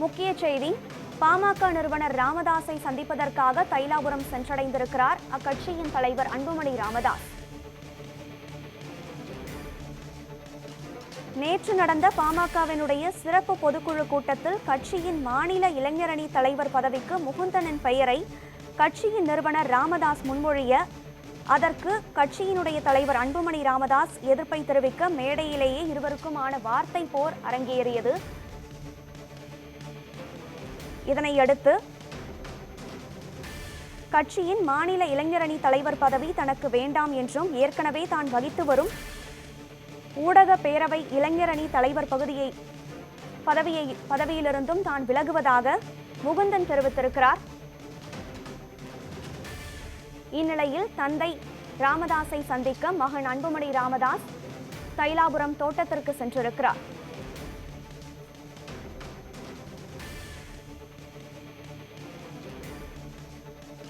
முக்கிய செய்தி: பாமக நிறுவனர் ராமதாஸை சந்திப்பதற்காக தைலாபுரம் சென்றடைந்திருக்கிறார் அக்கட்சியின் தலைவர் அன்புமணி ராமதாஸ். நேற்று நடந்த பாமகவினுடைய சிறப்பு பொதுக்குழு கூட்டத்தில் கட்சியின் மாநில இளைஞரணி தலைவர் பதவிக்கு முகுந்தனின் பெயரை கட்சியின் நிறுவனர் ராமதாஸ் முன்மொழிய, அதற்கு கட்சியினுடைய தலைவர் அன்புமணி ராமதாஸ் எதிர்ப்பை தெரிவிக்க மேடையிலேயே இருவருக்குமான வார்த்தை போர் அரங்கேறியது. இதனையடுத்து கட்சியின் மாநில இளைஞரணி தலைவர் பதவி தனக்கு வேண்டாம் என்றும், ஏற்கனவே தான் வகித்து வரும் ஊடக பேரவை இளைஞரணி தலைவர் பதவியிலிருந்தும் தான் விலகுவதாக முகுந்தன் தெரிவித்திருக்கிறார். இந்நிலையில் தந்தை ராமதாஸை சந்திக்க மகன் அன்புமணி ராமதாஸ் தைலாபுரம் தோட்டத்திற்கு சென்றிருக்கிறார்.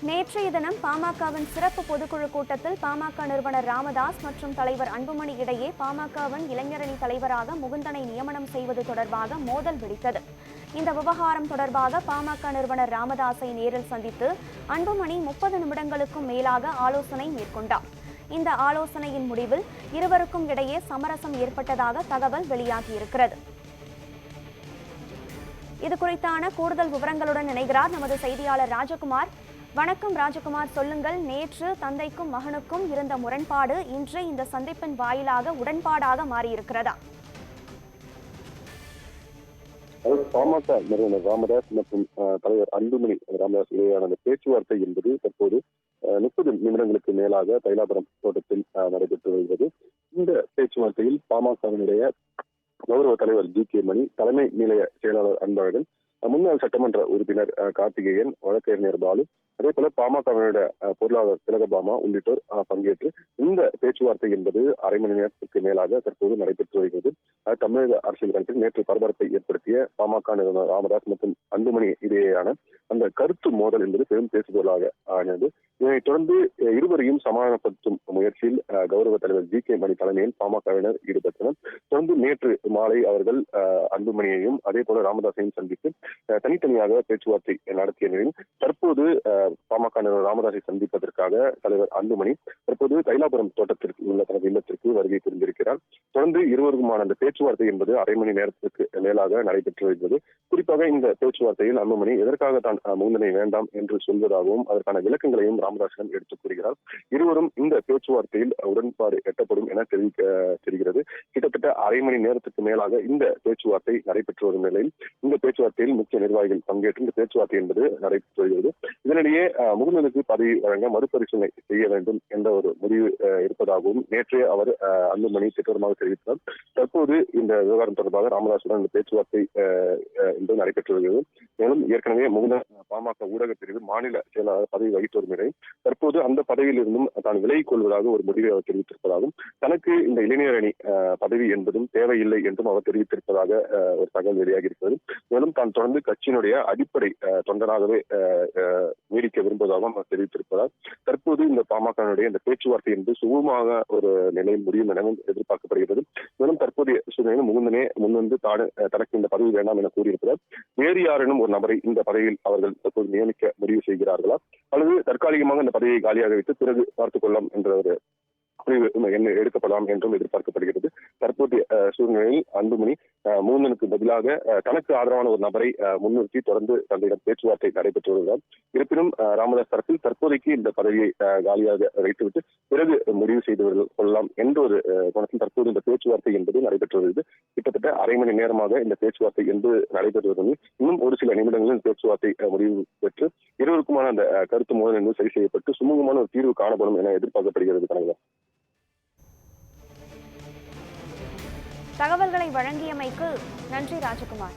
நேற்றைய தினம் பாமகவின் சிறப்பு பொதுக்குழு கூட்டத்தில் பாமக நிறுவனர் ராமதாஸ் மற்றும் தலைவர் அன்புமணி இடையே பாமகவின் இளைஞரணி தலைவராக முகுந்தனை நியமனம் செய்வது தொடர்பாக மோதல் வெடித்தது. இந்த விவகாரம் தொடர்பாக பாமக நிறுவனர் ராமதாஸை நேரில் சந்தித்து அன்புமணி 30 நிமிடங்களுக்கும் மேலாக ஆலோசனை மேற்கொண்டார். இந்த ஆலோசனையின் முடிவில் இருவருக்கும் இடையே சமரசம் ஏற்பட்டதாக தகவல் வெளியாகியிருக்கிறது. இது குறித்தான கூடுதல் விவரங்களுடன் இணைகிறார் நமது செய்தியாளர் ராஜகுமார். வணக்கம் ராஜகுமார், சொல்லுங்கள். நேற்று தந்தைக்கும் மகனுக்கும் இருந்த முரண்பாடு இன்று இந்த சந்திப்பின் வாயிலாக உடன்பாடாக மாறியிருக்கிறதா? பாமக நிறுவனர் ராமதாஸ் மற்றும் தலைவர் அன்புமணி ராமதாஸ் இடையேயான பேச்சுவார்த்தை என்பது தற்போது 30 நிமிடங்களுக்கு மேலாக தைலாபுரம் தோட்டத்தில் நடைபெற்று வருகிறது. இந்த பேச்சுவார்த்தையில் பாமகவினுடைய கௌரவ தலைவர் ஜி.கே. மணி, தலைமை நிலைய செயலாளர் அன்பழகன், முன்னாள் சட்டமன்ற உறுப்பினர் கார்த்திகேயன், வழக்கறிஞர் பாலு, அதே போல பாமகவினுடைய பொருளாளர் திலகபாமா உள்ளிட்டோர் பங்கேற்று இந்த பேச்சுவார்த்தை என்பது அரை மணி நேரத்துக்கு மேலாக தற்போது நடைபெற்று வருகிறது. தமிழக அரசியல் களத்தில் நேற்று பரபரப்பை ஏற்படுத்திய பாமக நிறுவனர் ராமதாஸ் மற்றும் அன்புமணி இடையேயான அந்த கருத்து மோதல் என்பது பெரும் பேசுபொருளாக ஆனது. இதனைத் தொடர்ந்து இருவரையும் சமாதானப்படுத்தும் முயற்சியில் கௌரவ தலைவர் ஜி.கே. மணி தலைமையில் பாமகவினர் ஈடுபட்டனர். தொடர்ந்து நேற்று மாலை அவர்கள் அன்புமணியையும் அதே போல ராமதாஸையும் சந்தித்து தனித்தனியாக பேச்சுவார்த்தை நடத்திய நிலையில் தற்போது பாமக நிறுவனர் ராமதாஸை சந்திப்பதற்காக தலைவர் அன்புமணி தற்போது தைலாபுரம் தோட்டத்திற்கு உள்ள தனது இல்லத்திற்கு வருகை புரிந்திருக்கிறார். தொடர்ந்து இருவருக்குமான அந்த பேச்சுவார்த்தை என்பது அரை மணி நேரத்திற்கு மேலாக நடைபெற்று வருகிறது. குறிப்பாக இந்த பேச்சுவார்த்தையில் அன்புமணி எதற்காக தான் முகுந்தனை வேண்டாம் என்று சொல்வதாகவும் அதற்கான விளக்கங்களையும் ராமதாஸிடம் எடுத்துக் கூறுகிறார். இருவரும் இந்த பேச்சுவார்த்தையில் உடன்பாடு எட்டப்படும் என தெரிகிறது. கிட்டத்தட்ட அரை மணி நேரத்துக்கு மேலாக இந்த பேச்சுவார்த்தை நடைபெற்று வரும் நிலையில் இந்த பேச்சுவார்த்தையில் முக்கிய நிர்வாகிகள் பங்கேற்று இந்த பேச்சுவார்த்தை என்பது நடைபெற்று வருகிறது. இதனிடையே முகுந்தனுக்கு பதவி வழங்க மறுபரிசீலனை செய்ய வேண்டும் என்ற ஒரு முடிவு இருப்பதாகவும் நேற்றே அவர் அன்புமணி திட்டமாக தெரிவித்தார். தற்போது இந்த விவகாரம் தொடர்பாக ராமதாசுடன் இந்த பேச்சுவார்த்தை என்பது நடைபெற்று வருகிறது. மேலும் ஏற்கனவே முகுந்தன் பாமக ஊடக பிரிவு மாநில செயலாளர் பதவி வகித்து வரும் நிலையில் தற்போது அந்த பதவியில் இருந்தும் தான் விலகிக் கொள்வதாக ஒரு முடிவை அவர் தெரிவித்திருப்பதாகவும், தனக்கு இந்த இளைஞர் அணி பதவி என்பதும் தேவையில்லை என்றும் அவர் தெரிவித்திருப்பதாக ஒரு தகவல் வெளியாகி இருக்கிறது. மேலும் தான் தொடர்ந்து கட்சியினுடைய அடிப்படை தொண்டராகவே நீடிக்க விரும்புவதாகவும் அவர் தெரிவித்திருப்பதால் தற்போது இந்த பாமகனுடைய இந்த பேச்சுவார்த்தை என்பது சுகமாக ஒரு நிலையில் முடியும் எனவும் எதிர்பார்க்கப்படுகிறது. மேலும் தற்போதைய சூழ்நிலையில் முகுந்தனே முன்வந்து தனக்கு இந்த பதவி வேண்டாம் என கூறியிருப்பதால் வேறு யாரேனும் ஒரு நபரை இந்த பதவியில் அவர்கள் தற்போது நியமிக்க முடிவு செய்கிறார்களா, அல்லது தற்காலிகமாக இந்த பதவியை காலியாக வைத்து பிறகு பார்த்துக் கொள்ளலாம் என்ற ஒரு என்ன எடுக்கப்படலாம் என்றும் எதிர்பார்க்கப்படுகிறது. தற்போதைய சூழ்நிலையில் அன்புமணி முகுந்தனுக்கு பதிலாக தனக்கு ஆதரவான ஒரு நபரை முன்னிறுத்தி தொடர்ந்து தந்தையிடம் பேச்சுவார்த்தை நடைபெற்று வருகிறார். இருப்பினும் ராமதாஸ் தரப்பில் தற்போதைக்கு இந்த பதவியை காலியாக வைத்துவிட்டு பிறகு முடிவு செய்து கொள்ளலாம் என்ற ஒரு கோணத்தில் தற்போது இந்த பேச்சுவார்த்தை என்பது நடைபெற்று வருகிறது. கிட்டத்தட்ட அரை மணி நேரமாக இந்த பேச்சுவார்த்தை என்பது நடைபெறுவது இன்னும் ஒரு சில நிமிடங்களில் பேச்சுவார்த்தை முடிவு பெற்று இருவருக்குமான அந்த கருத்து மோதல் என்பது சரி செய்யப்பட்டு சுமூகமான ஒரு தீர்வு காணப்படும் என எதிர்பார்க்கப்படுகிறது. கனகா, தகவல்களை வழங்கியமைக்கு நன்றி ராஜகுமார்.